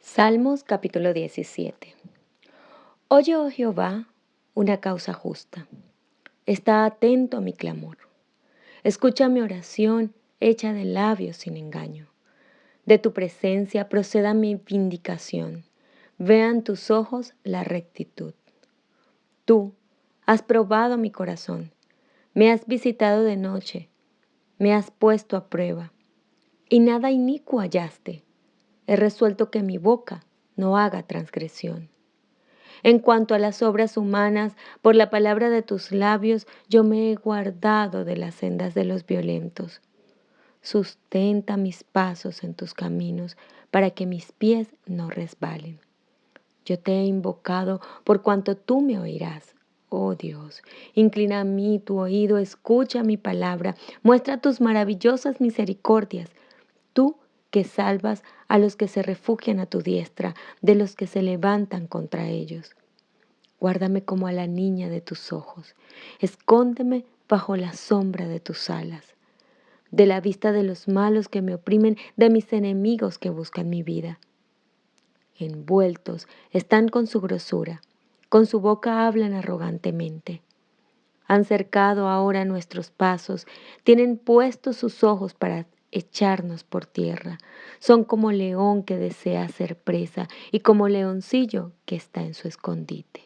Salmos capítulo 17. Oye, oh Jehová, una causa justa. Está atento a mi clamor. Escucha mi oración hecha de labios sin engaño. De tu presencia proceda mi vindicación. Vean tus ojos la rectitud. Tú has probado mi corazón. Me has visitado de noche. Me has puesto a prueba. Y nada inicuo hallaste. He resuelto que mi boca no haga transgresión. En cuanto a las obras humanas, por la palabra de tus labios, yo me he guardado de las sendas de los violentos. Sustenta mis pasos en tus caminos, para que mis pies no resbalen. Yo te he invocado por cuanto tú me oirás. Oh Dios, inclina a mí tu oído, escucha mi palabra, muestra tus maravillosas misericordias. Tú que salvas a los que se refugian a tu diestra, de los que se levantan contra ellos. Guárdame como a la niña de tus ojos. Escóndeme bajo la sombra de tus alas. De la vista de los malos que me oprimen, de mis enemigos que buscan mi vida. Envueltos están con su grosura, con su boca hablan arrogantemente. Han cercado ahora nuestros pasos, tienen puestos sus ojos para echarnos por tierra. Son como león que desea ser presa y como leoncillo que está en su escondite.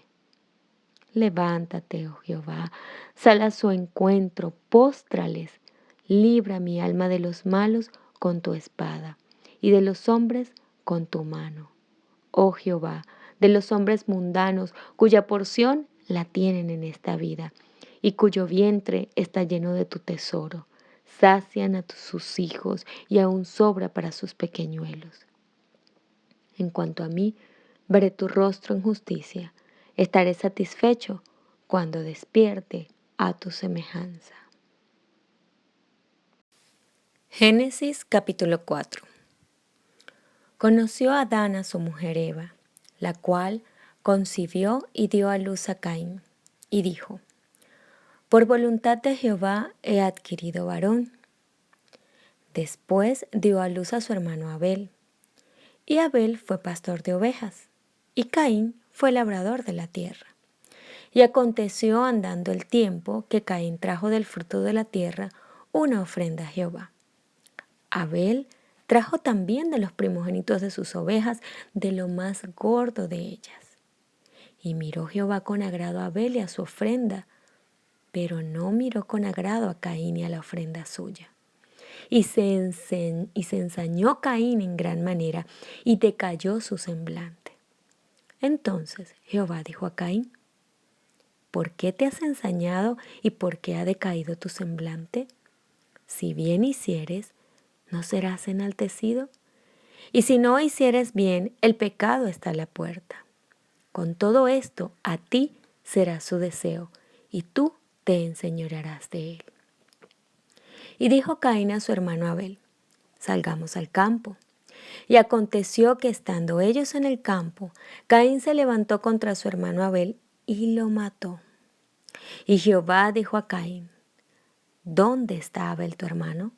Levántate, oh Jehová, sal a su encuentro, póstrales. Libra mi alma de los malos con tu espada y de los hombres con tu mano. Oh Jehová, de los hombres mundanos cuya porción la tienen en esta vida y cuyo vientre está lleno de tu tesoro. Sacian a sus hijos y aún sobra para sus pequeñuelos. En cuanto a mí, veré tu rostro en justicia. Estaré satisfecho cuando despierte a tu semejanza. Génesis capítulo 4. Conoció Adán a su mujer Eva, la cual concibió y dio a luz a Caín, y dijo: Por voluntad de Jehová he adquirido varón. Después dio a luz a su hermano Abel, y Abel fue pastor de ovejas, y Caín fue labrador de la tierra. Y aconteció andando el tiempo que Caín trajo del fruto de la tierra una ofrenda a Jehová. Abel trajo también de los primogénitos de sus ovejas, de lo más gordo de ellas. Y miró Jehová con agrado a Abel y a su ofrenda, pero no miró con agrado a Caín y a la ofrenda suya. Y se ensañó Caín en gran manera, y decayó su semblante. Entonces Jehová dijo a Caín: ¿Por qué te has ensañado y por qué ha decaído tu semblante? Si bien hicieres, ¿no serás enaltecido? Y si no hicieres bien, el pecado está a la puerta. Con todo esto, a ti será su deseo, y tú te enseñorearás de él. Y dijo Caín a su hermano Abel: Salgamos al campo. Y aconteció que estando ellos en el campo, Caín se levantó contra su hermano Abel y lo mató. Y Jehová dijo a Caín: ¿Dónde está Abel tu hermano?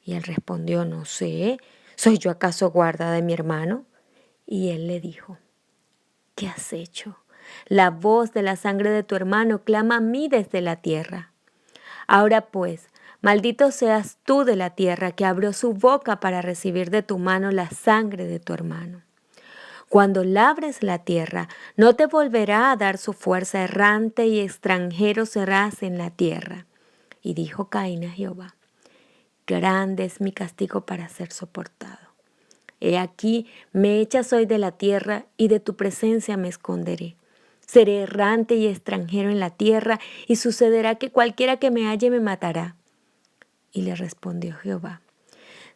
Y él respondió: No sé, ¿soy yo acaso guarda de mi hermano? Y él le dijo: ¿Qué has hecho? La voz de la sangre de tu hermano clama a mí desde la tierra. Ahora pues, maldito seas tú de la tierra que abrió su boca para recibir de tu mano la sangre de tu hermano. Cuando labres la tierra, no te volverá a dar su fuerza, errante y extranjero serás en la tierra. Y dijo Caín a Jehová: Grande es mi castigo para ser soportado. He aquí, me echas hoy de la tierra, y de tu presencia me esconderé. Seré errante y extranjero en la tierra, y sucederá que cualquiera que me halle me matará. Y le respondió Jehová: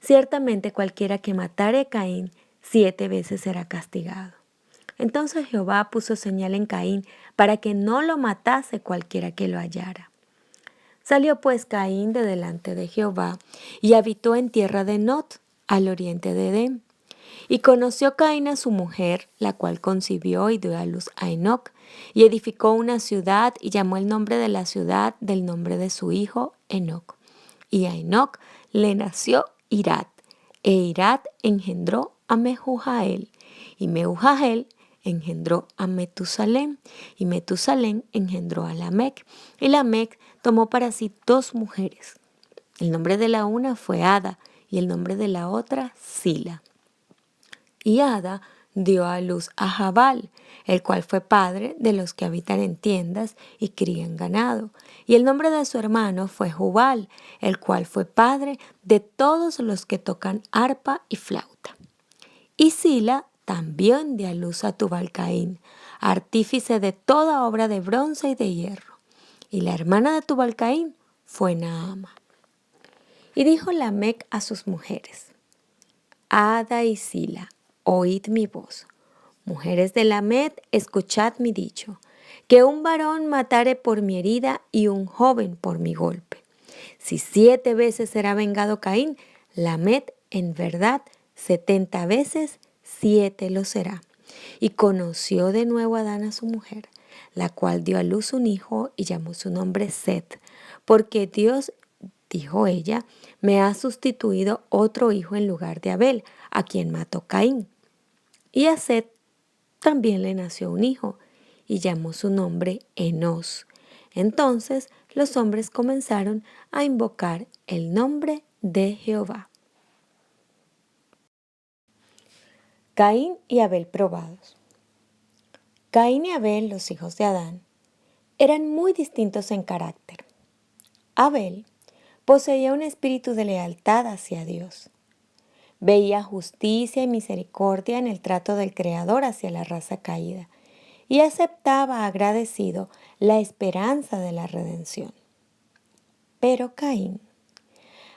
Ciertamente cualquiera que matare a Caín 7 veces será castigado. Entonces Jehová puso señal en Caín para que no lo matase cualquiera que lo hallara. Salió pues Caín de delante de Jehová y habitó en tierra de Nod, al oriente de Edén. Y conoció Caín a su mujer, la cual concibió y dio a luz a Enoc, y edificó una ciudad y llamó el nombre de la ciudad del nombre de su hijo Enoc. Y a Enoc le nació Irad, e Irad engendró a Mehujael, y Mehujael engendró a Metusalén, y Metusalén engendró a Lamec, y Lamec tomó para sí 2 mujeres. El nombre de la una fue Ada, y el nombre de la otra Sila. Y Ada dio a luz a Jabal, el cual fue padre de los que habitan en tiendas y crían ganado. Y el nombre de su hermano fue Jubal, el cual fue padre de todos los que tocan arpa y flauta. Y Sila también dio a luz a Tubal-Caín, artífice de toda obra de bronce y de hierro. Y la hermana de Tubal-Caín fue Naama. Y dijo Lamec a sus mujeres: Ada y Sila, oíd mi voz. Mujeres de Lamec, escuchad mi dicho, que un varón matare por mi herida y un joven por mi golpe. Si 7 veces será vengado Caín, Lamec en verdad 70 veces 7 lo será. Y conoció de nuevo Adán a su mujer, la cual dio a luz un hijo y llamó su nombre Set, porque Dios, dijo ella, me ha sustituido otro hijo en lugar de Abel, a quien mató Caín. Y a Set también le nació un hijo, y llamó su nombre Enós. Entonces los hombres comenzaron a invocar el nombre de Jehová. Caín y Abel probados. Caín y Abel, los hijos de Adán, eran muy distintos en carácter. Abel poseía un espíritu de lealtad hacia Dios. Veía justicia y misericordia en el trato del Creador hacia la raza caída y aceptaba agradecido la esperanza de la redención. Pero Caín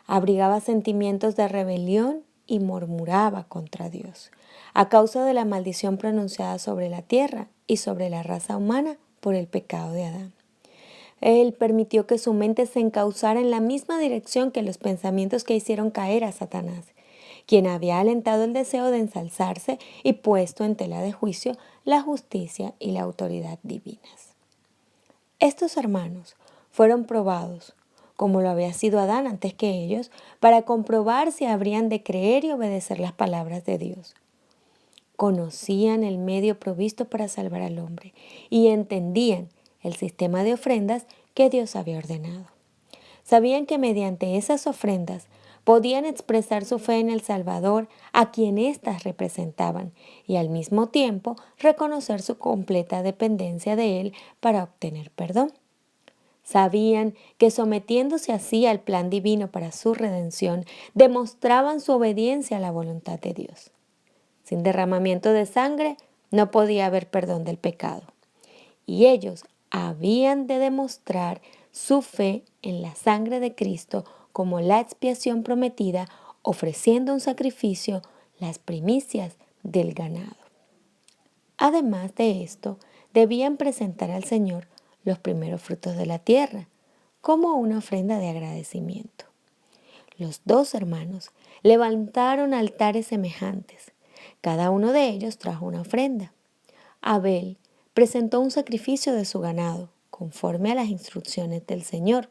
abrigaba sentimientos de rebelión y murmuraba contra Dios, a causa de la maldición pronunciada sobre la tierra y sobre la raza humana por el pecado de Adán. Él permitió que su mente se encauzara en la misma dirección que los pensamientos que hicieron caer a Satanás, quien había alentado el deseo de ensalzarse y puesto en tela de juicio la justicia y la autoridad divinas. Estos hermanos fueron probados, como lo había sido Adán antes que ellos, para comprobar si habrían de creer y obedecer las palabras de Dios. Conocían el medio provisto para salvar al hombre y entendían el sistema de ofrendas que Dios había ordenado. Sabían que mediante esas ofrendas podían expresar su fe en el Salvador a quien éstas representaban y al mismo tiempo reconocer su completa dependencia de Él para obtener perdón. Sabían que sometiéndose así al plan divino para su redención, demostraban su obediencia a la voluntad de Dios. Sin derramamiento de sangre no podía haber perdón del pecado. Y ellos habían de demostrar su fe en la sangre de Cristo como la expiación prometida, ofreciendo un sacrificio, las primicias del ganado. Además de esto, debían presentar al Señor los primeros frutos de la tierra, como una ofrenda de agradecimiento. Los 2 hermanos levantaron altares semejantes. Cada uno de ellos trajo una ofrenda. Abel presentó un sacrificio de su ganado, conforme a las instrucciones del Señor.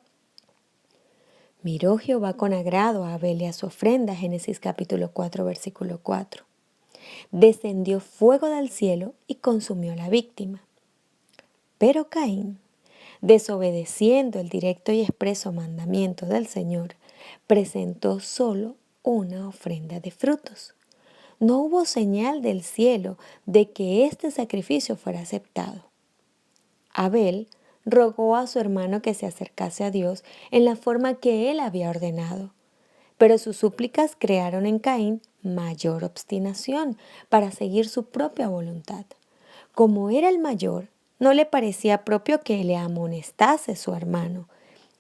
Miró Jehová con agrado a Abel y a su ofrenda, Génesis capítulo 4, versículo 4. Descendió fuego del cielo y consumió la víctima. Pero Caín, desobedeciendo el directo y expreso mandamiento del Señor, presentó solo una ofrenda de frutos. No hubo señal del cielo de que este sacrificio fuera aceptado. Abel rogó a su hermano que se acercase a Dios en la forma que él había ordenado, pero sus súplicas crearon en Caín mayor obstinación para seguir su propia voluntad. Como era el mayor, no le parecía propio que le amonestase su hermano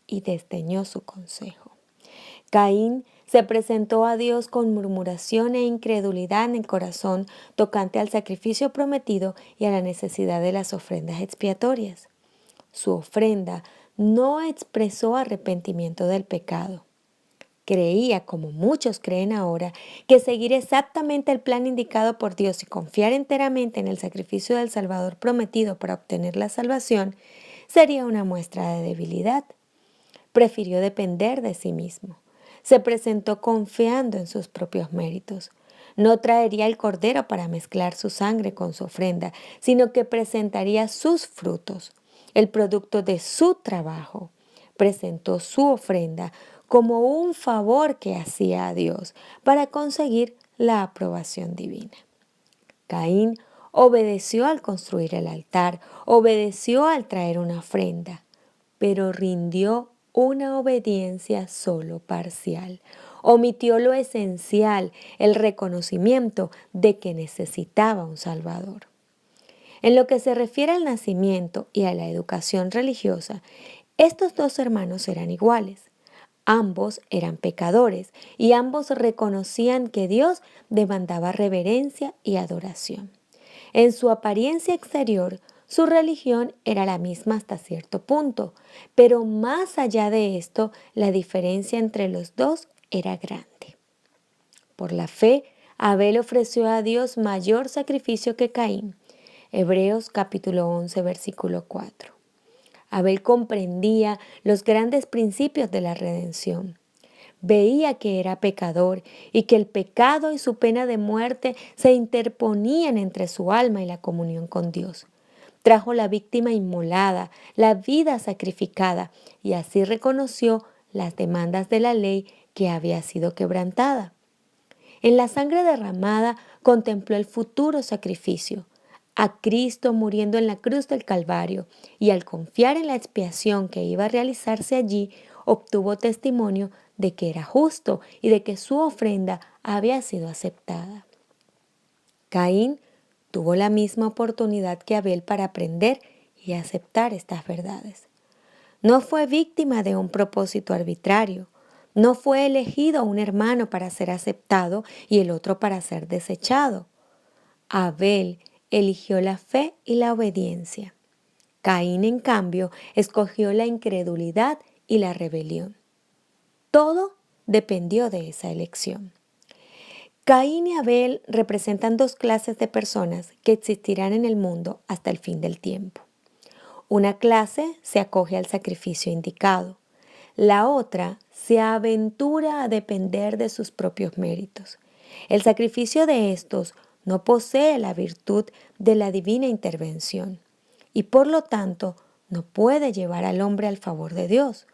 y desdeñó su consejo. Caín se presentó a Dios con murmuración e incredulidad en el corazón tocante al sacrificio prometido y a la necesidad de las ofrendas expiatorias. Su ofrenda no expresó arrepentimiento del pecado. Creía, como muchos creen ahora, que seguir exactamente el plan indicado por Dios y confiar enteramente en el sacrificio del Salvador prometido para obtener la salvación sería una muestra de debilidad. Prefirió depender de sí mismo. Se presentó confiando en sus propios méritos. No traería el cordero para mezclar su sangre con su ofrenda, sino que presentaría sus frutos, el producto de su trabajo. Presentó su ofrenda como un favor que hacía a Dios para conseguir la aprobación divina. Caín obedeció al construir el altar, obedeció al traer una ofrenda, pero rindió una obediencia solo parcial. Omitió lo esencial, el reconocimiento de que necesitaba un Salvador. En lo que se refiere al nacimiento y a la educación religiosa, estos dos hermanos eran iguales. Ambos eran pecadores y ambos reconocían que Dios demandaba reverencia y adoración. En su apariencia exterior, su religión era la misma hasta cierto punto, pero más allá de esto, la diferencia entre los dos era grande. Por la fe, Abel ofreció a Dios mayor sacrificio que Caín. Hebreos capítulo 11, versículo 4. Abel comprendía los grandes principios de la redención. Veía que era pecador y que el pecado y su pena de muerte se interponían entre su alma y la comunión con Dios. Trajo la víctima inmolada, la vida sacrificada, y así reconoció las demandas de la ley que había sido quebrantada. En la sangre derramada contempló el futuro sacrificio, a Cristo muriendo en la cruz del Calvario, y al confiar en la expiación que iba a realizarse allí, obtuvo testimonio de que era justo y de que su ofrenda había sido aceptada. Caín tuvo la misma oportunidad que Abel para aprender y aceptar estas verdades. No fue víctima de un propósito arbitrario. No fue elegido un hermano para ser aceptado y el otro para ser desechado. Abel eligió la fe y la obediencia. Caín, en cambio, escogió la incredulidad y la rebelión. Todo dependió de esa elección. Caín y Abel representan dos clases de personas que existirán en el mundo hasta el fin del tiempo. Una clase se acoge al sacrificio indicado. La otra se aventura a depender de sus propios méritos. El sacrificio de estos no posee la virtud de la divina intervención y por lo tanto no puede llevar al hombre al favor de Dios.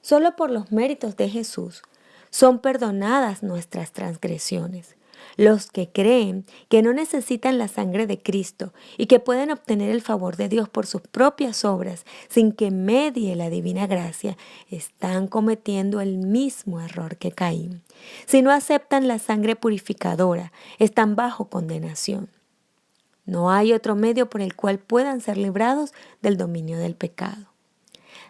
Solo por los méritos de Jesús son perdonadas nuestras transgresiones. Los que creen que no necesitan la sangre de Cristo y que pueden obtener el favor de Dios por sus propias obras sin que medie la divina gracia, están cometiendo el mismo error que Caín. Si no aceptan la sangre purificadora, están bajo condenación. No hay otro medio por el cual puedan ser librados del dominio del pecado.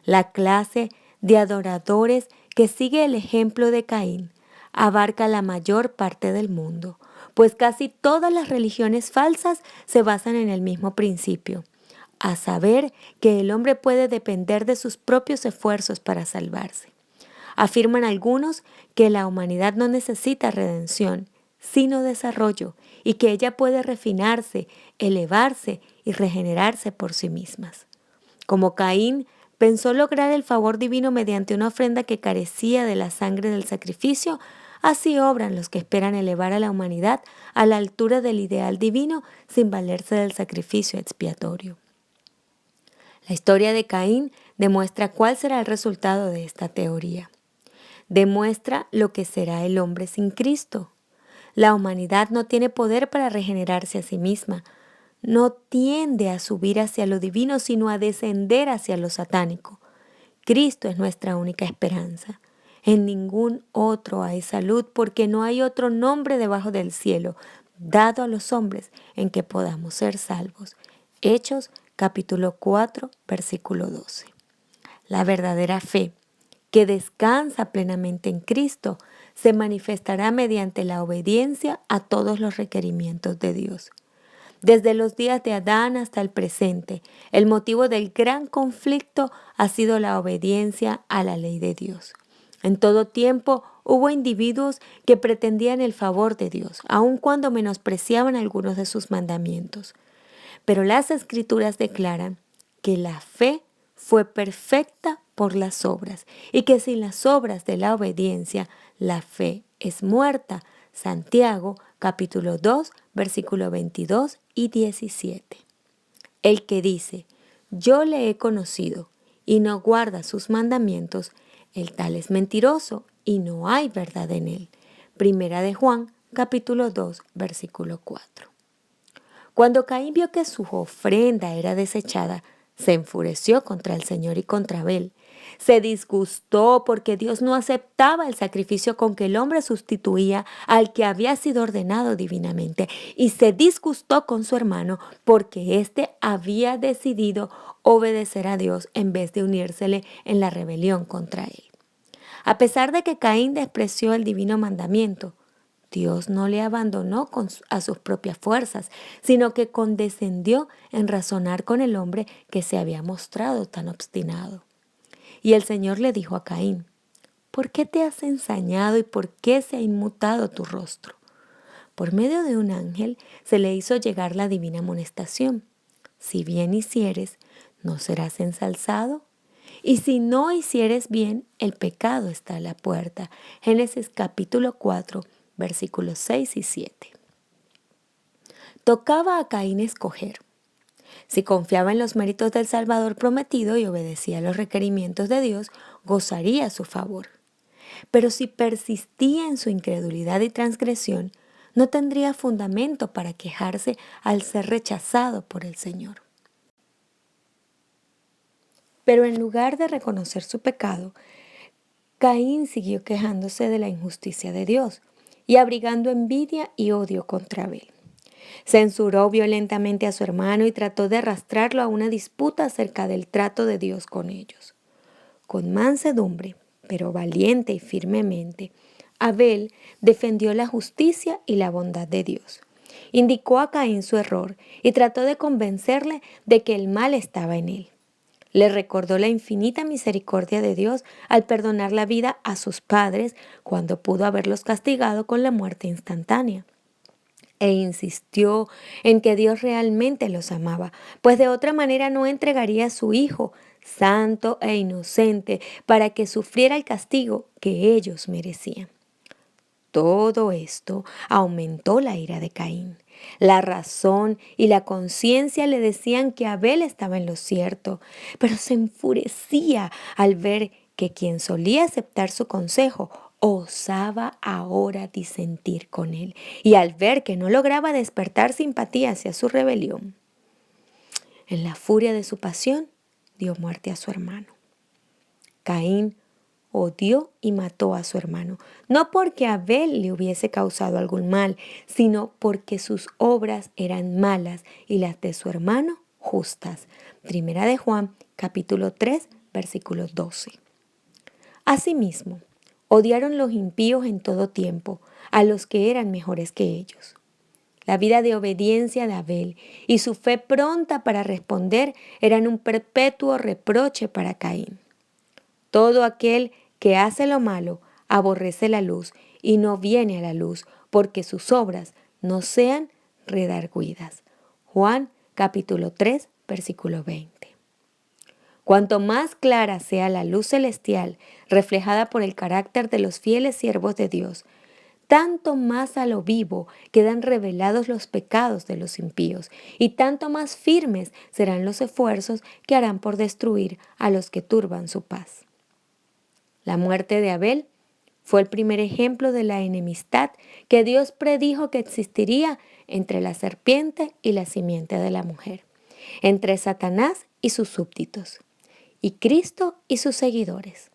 La clase de adoradores que sigue el ejemplo de Caín abarca la mayor parte del mundo, pues casi todas las religiones falsas se basan en el mismo principio, a saber que el hombre puede depender de sus propios esfuerzos para salvarse. Afirman algunos que la humanidad no necesita redención, sino desarrollo, y que ella puede refinarse, elevarse y regenerarse por sí mismas. Como Caín pensó lograr el favor divino mediante una ofrenda que carecía de la sangre del sacrificio, así obran los que esperan elevar a la humanidad a la altura del ideal divino sin valerse del sacrificio expiatorio. La historia de Caín demuestra cuál será el resultado de esta teoría. Demuestra lo que será el hombre sin Cristo. La humanidad no tiene poder para regenerarse a sí misma. No tiende a subir hacia lo divino, sino a descender hacia lo satánico. Cristo es nuestra única esperanza. En ningún otro hay salud, porque no hay otro nombre debajo del cielo dado a los hombres en que podamos ser salvos. Hechos capítulo 4, versículo 12. La verdadera fe, que descansa plenamente en Cristo, se manifestará mediante la obediencia a todos los requerimientos de Dios. Desde los días de Adán hasta el presente, el motivo del gran conflicto ha sido la obediencia a la ley de Dios. En todo tiempo hubo individuos que pretendían el favor de Dios, aun cuando menospreciaban algunos de sus mandamientos. Pero las Escrituras declaran que la fe fue perfecta por las obras y que sin las obras de la obediencia, la fe es muerta. Santiago capítulo 2, versículos 22 y 17. El que dice, yo le he conocido, y no guarda sus mandamientos, el tal es mentiroso, y no hay verdad en él. Primera de Juan, capítulo 2, versículo 4. Cuando Caín vio que su ofrenda era desechada, se enfureció contra el Señor y contra Abel. Se disgustó porque Dios no aceptaba el sacrificio con que el hombre sustituía al que había sido ordenado divinamente, y se disgustó con su hermano porque éste había decidido obedecer a Dios en vez de unírsele en la rebelión contra él. A pesar de que Caín despreció el divino mandamiento, Dios no le abandonó a sus propias fuerzas, sino que condescendió en razonar con el hombre que se había mostrado tan obstinado. Y el Señor le dijo a Caín, ¿por qué te has ensañado y por qué se ha inmutado tu rostro? Por medio de un ángel se le hizo llegar la divina amonestación. Si bien hicieres, ¿no serás ensalzado? Y si no hicieres bien, el pecado está a la puerta. Génesis capítulo 4, versículos 6 y 7. Tocaba a Caín escoger. Si confiaba en los méritos del Salvador prometido y obedecía a los requerimientos de Dios, gozaría su favor. Pero si persistía en su incredulidad y transgresión, no tendría fundamento para quejarse al ser rechazado por el Señor. Pero en lugar de reconocer su pecado, Caín siguió quejándose de la injusticia de Dios y abrigando envidia y odio contra Abel. Censuró violentamente a su hermano y trató de arrastrarlo a una disputa acerca del trato de Dios con ellos. Con mansedumbre, pero valiente y firmemente, Abel defendió la justicia y la bondad de Dios. Indicó a Caín su error y trató de convencerle de que el mal estaba en él. Le recordó la infinita misericordia de Dios al perdonar la vida a sus padres cuando pudo haberlos castigado con la muerte instantánea. E insistió en que Dios realmente los amaba, pues de otra manera no entregaría a su Hijo, santo e inocente, para que sufriera el castigo que ellos merecían. Todo esto aumentó la ira de Caín. La razón y la conciencia le decían que Abel estaba en lo cierto, pero se enfurecía al ver que quien solía aceptar su consejo osaba ahora disentir con él, y al ver que no lograba despertar simpatía hacia su rebelión. En la furia de su pasión, dio muerte a su hermano. Caín odió y mató a su hermano, no porque Abel le hubiese causado algún mal, sino porque sus obras eran malas y las de su hermano justas. Primera de Juan, capítulo 3, versículo 12. Asimismo, odiaron los impíos en todo tiempo a los que eran mejores que ellos. La vida de obediencia de Abel y su fe pronta para responder eran un perpetuo reproche para Caín. Todo aquel que hace lo malo aborrece la luz y no viene a la luz, porque sus obras no sean redargüidas. Juan capítulo 3, versículo 20. Cuanto más clara sea la luz celestial reflejada por el carácter de los fieles siervos de Dios, tanto más a lo vivo quedan revelados los pecados de los impíos, y tanto más firmes serán los esfuerzos que harán por destruir a los que turban su paz. La muerte de Abel fue el primer ejemplo de la enemistad que Dios predijo que existiría entre la serpiente y la simiente de la mujer, entre Satanás y sus súbditos, y Cristo y sus seguidores.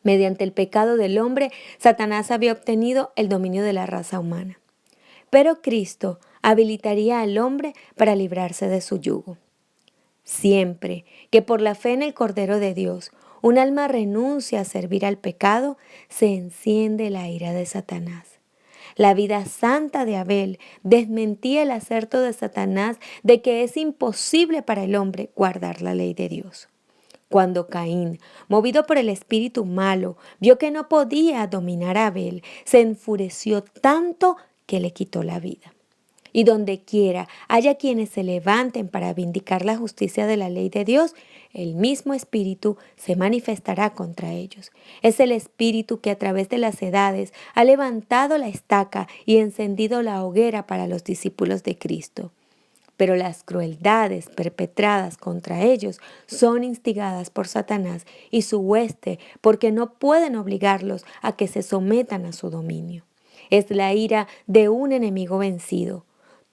Mediante el pecado del hombre, Satanás había obtenido el dominio de la raza humana. Pero Cristo habilitaría al hombre para librarse de su yugo. Siempre que por la fe en el Cordero de Dios un alma renuncia a servir al pecado, se enciende la ira de Satanás. La vida santa de Abel desmentía el aserto de Satanás de que es imposible para el hombre guardar la ley de Dios. Cuando Caín, movido por el espíritu malo, vio que no podía dominar a Abel, se enfureció tanto que le quitó la vida. Y donde quiera haya quienes se levanten para vindicar la justicia de la ley de Dios, el mismo Espíritu se manifestará contra ellos. Es el Espíritu que a través de las edades ha levantado la estaca y encendido la hoguera para los discípulos de Cristo. Pero las crueldades perpetradas contra ellos son instigadas por Satanás y su hueste, porque no pueden obligarlos a que se sometan a su dominio. Es la ira de un enemigo vencido.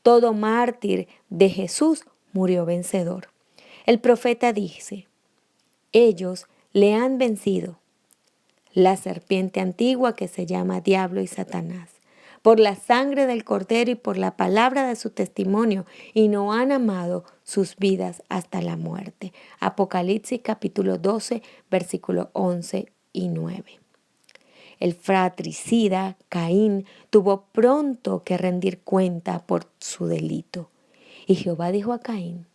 Todo mártir de Jesús murió vencedor. El profeta dice: ellos le han vencido, la serpiente antigua que se llama Diablo y Satanás, por la sangre del Cordero y por la palabra de su testimonio, y no han amado sus vidas hasta la muerte. Apocalipsis capítulo 12, versículos 11 y 9. El fratricida Caín tuvo pronto que rendir cuenta por su delito. Y Jehová dijo a Caín: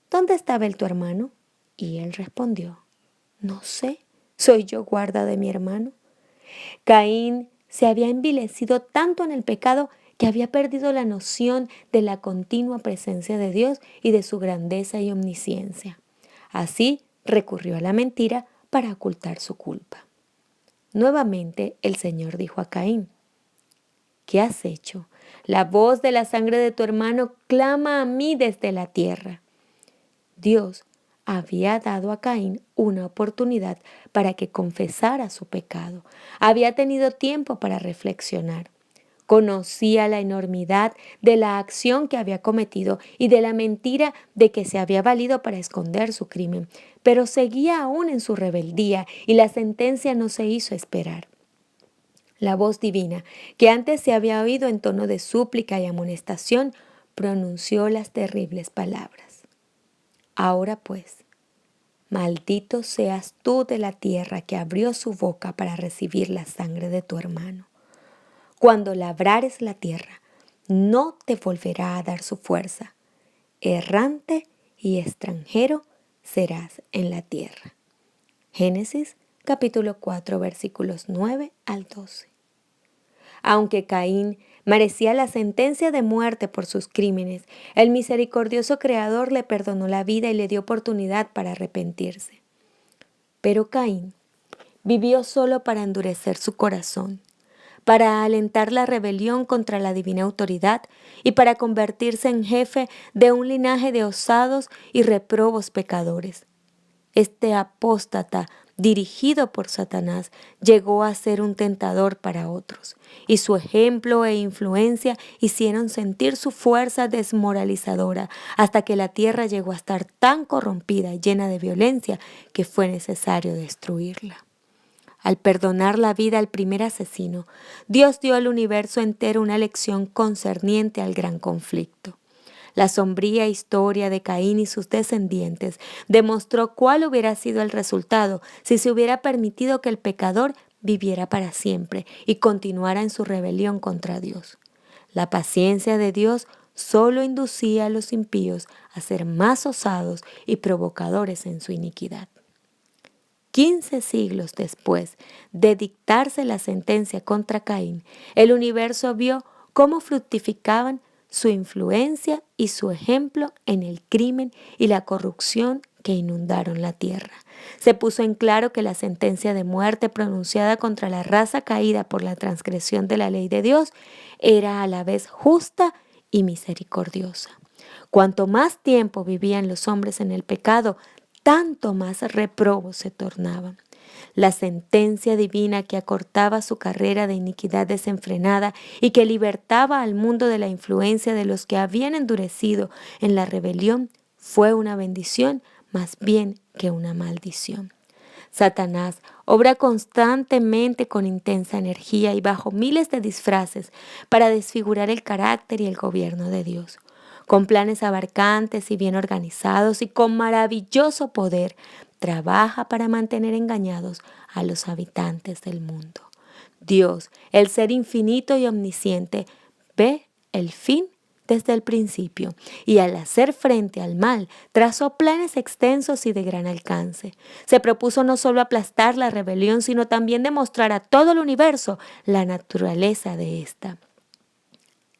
¿dónde está Abel tu hermano? Y él respondió: no sé, ¿soy yo guarda de mi hermano? Caín se había envilecido tanto en el pecado que había perdido la noción de la continua presencia de Dios y de su grandeza y omnisciencia. Así recurrió a la mentira para ocultar su culpa. Nuevamente el Señor dijo a Caín: ¿qué has hecho? La voz de la sangre de tu hermano clama a mí desde la tierra. Dios había dado a Caín una oportunidad para que confesara su pecado. Había tenido tiempo para reflexionar. Conocía la enormidad de la acción que había cometido y de la mentira de que se había valido para esconder su crimen, pero seguía aún en su rebeldía y la sentencia no se hizo esperar. La voz divina, que antes se había oído en tono de súplica y amonestación, pronunció las terribles palabras: ahora pues, maldito seas tú de la tierra que abrió su boca para recibir la sangre de tu hermano. Cuando labrares la tierra, no te volverá a dar su fuerza. Errante y extranjero serás en la tierra. Génesis capítulo 4 versículos 9 al 12. Aunque Caín merecía la sentencia de muerte por sus crímenes, el misericordioso Creador le perdonó la vida y le dio oportunidad para arrepentirse. Pero Caín vivió solo para endurecer su corazón, para alentar la rebelión contra la divina autoridad y para convertirse en jefe de un linaje de osados y reprobos pecadores. Este apóstata, dirigido por Satanás, llegó a ser un tentador para otros, y su ejemplo e influencia hicieron sentir su fuerza desmoralizadora hasta que la tierra llegó a estar tan corrompida y llena de violencia que fue necesario destruirla. Al perdonar la vida al primer asesino, Dios dio al universo entero una lección concerniente al gran conflicto. La sombría historia de Caín y sus descendientes demostró cuál hubiera sido el resultado si se hubiera permitido que el pecador viviera para siempre y continuara en su rebelión contra Dios. La paciencia de Dios solo inducía a los impíos a ser más osados y provocadores en su iniquidad. 15 siglos después de dictarse la sentencia contra Caín, el universo vio cómo fructificaban su influencia y su ejemplo en el crimen y la corrupción que inundaron la tierra. Se puso en claro que la sentencia de muerte pronunciada contra la raza caída por la transgresión de la ley de Dios era a la vez justa y misericordiosa. Cuanto más tiempo vivían los hombres en el pecado, tanto más reprobos se tornaban. La sentencia divina que acortaba su carrera de iniquidad desenfrenada y que libertaba al mundo de la influencia de los que habían endurecido en la rebelión fue una bendición más bien que una maldición. Satanás obra constantemente con intensa energía y bajo miles de disfraces para desfigurar el carácter y el gobierno de Dios. Con planes abarcantes y bien organizados y con maravilloso poder, trabaja para mantener engañados a los habitantes del mundo. Dios, el ser infinito y omnisciente, ve el fin desde el principio y al hacer frente al mal, trazó planes extensos y de gran alcance. Se propuso no solo aplastar la rebelión, sino también demostrar a todo el universo la naturaleza de ésta.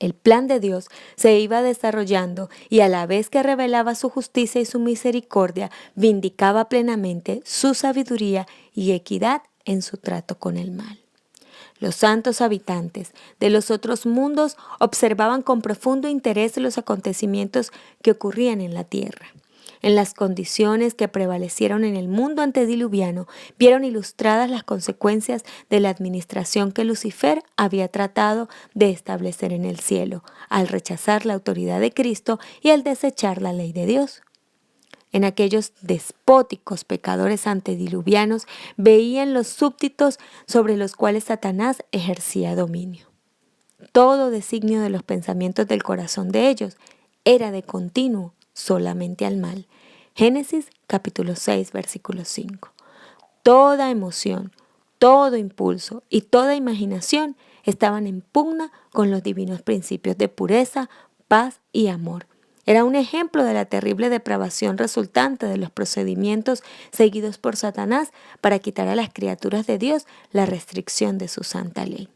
El plan de Dios se iba desarrollando y a la vez que revelaba su justicia y su misericordia, vindicaba plenamente su sabiduría y equidad en su trato con el mal. Los santos habitantes de los otros mundos observaban con profundo interés los acontecimientos que ocurrían en la tierra. En las condiciones que prevalecieron en el mundo antediluviano, vieron ilustradas las consecuencias de la administración que Lucifer había tratado de establecer en el cielo, al rechazar la autoridad de Cristo y al desechar la ley de Dios. En aquellos despóticos pecadores antediluvianos veían los súbditos sobre los cuales Satanás ejercía dominio. Todo designio de los pensamientos del corazón de ellos era de continuo solamente al mal. Génesis capítulo 6, versículo 5. Toda emoción, todo impulso y toda imaginación estaban en pugna con los divinos principios de pureza, paz y amor. Era un ejemplo de la terrible depravación resultante de los procedimientos seguidos por Satanás para quitar a las criaturas de Dios la restricción de su santa ley.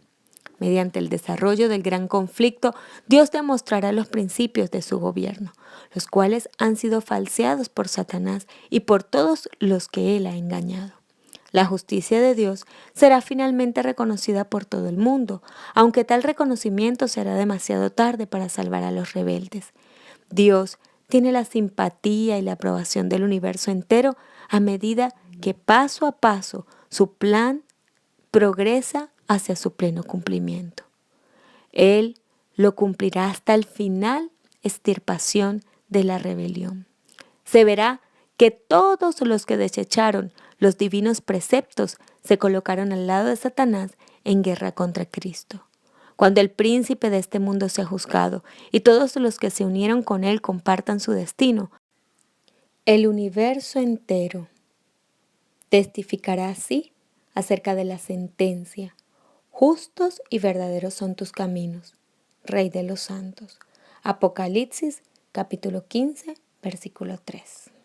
Mediante el desarrollo del gran conflicto, Dios demostrará los principios de su gobierno, los cuales han sido falseados por Satanás y por todos los que él ha engañado. La justicia de Dios será finalmente reconocida por todo el mundo, aunque tal reconocimiento será demasiado tarde para salvar a los rebeldes. Dios tiene la simpatía y la aprobación del universo entero a medida que paso a paso su plan progresa hacia su pleno cumplimiento. Él lo cumplirá hasta el final extirpación de la rebelión. Se verá que todos los que desecharon los divinos preceptos se colocaron al lado de Satanás en guerra contra Cristo. Cuando el príncipe de este mundo sea juzgado y todos los que se unieron con él compartan su destino, el universo entero testificará así acerca de la sentencia. Justos y verdaderos son tus caminos, Rey de los santos. Apocalipsis capítulo 15, versículo 3.